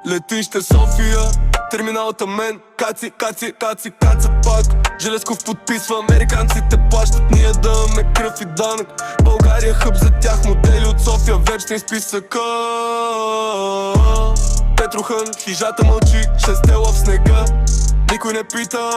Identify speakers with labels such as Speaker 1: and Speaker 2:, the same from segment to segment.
Speaker 1: Летище София, терминал Тъмен. Каци пак. Железков подписва, американците плащат, ние даме кръв и данък. България хъб за тях, модели от София, вечен списъка. Петрохан, хижата мълчи, шестела в снега, никой не пита.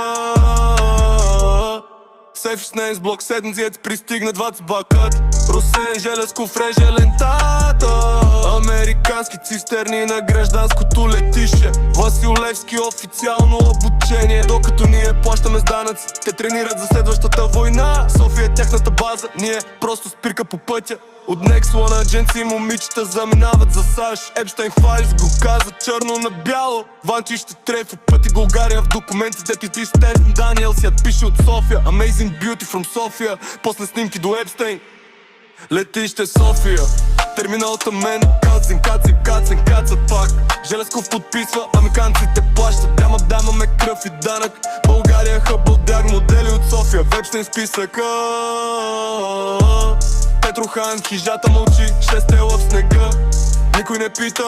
Speaker 1: Сейф 16 блок 7 зиец, пристигна 20 бакът. Русен Железков реже лентата. Американски цистерни на гражданското летище. Васил Левски официално обучение. Докато ние плащаме с данъци, те тренират за следващата война. София е тяхната база, ние просто спирка по пътя. От Nexuan адженции момичета заминават за САЩ. Епщайн хвалис го каза черно на бяло. Ванчи ще трефа пъти България в документите ти Стентон Даниел сят пише от София. Amazing beauty from София. После снимки до Епстейн. Летище София, терминал Тъмен. Кацат пак. Железков подписва, американците плащат. Дамаме кръв и данък. България хъб от дяг, модели от София, вечен списъка. Петрохан, хижата мълчи, шестела в снега, никой не пита.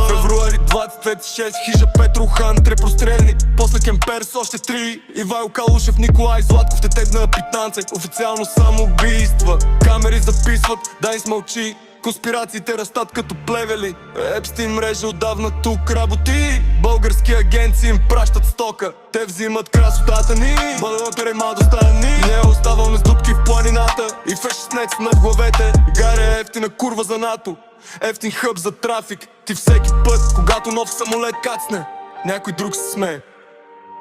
Speaker 1: Февруари 26, хижа Петрохан, 3 прострелни, после Кемпер с още 3. Ивайло Калушев, Николай Златков, дете на питанце, официално самоубийства. Камери записват, дай смълчи, конспирациите растат като плевели. Епстин мрежа отдавна тук работи. Български агенции им пращат стока, те взимат красотата ни. Балон перема до стани, не оставаме с дупки в планината. И фешеснец над главете, гаря ефтина курва за НАТО. Ефтин хъб за трафик, ти всеки път, когато нов самолет кацне, някой друг се смее.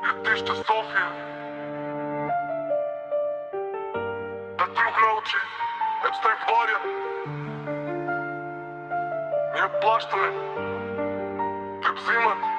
Speaker 2: Летище София, Петрух научи, Епстейн хваля. Ние плащаме, те взимат.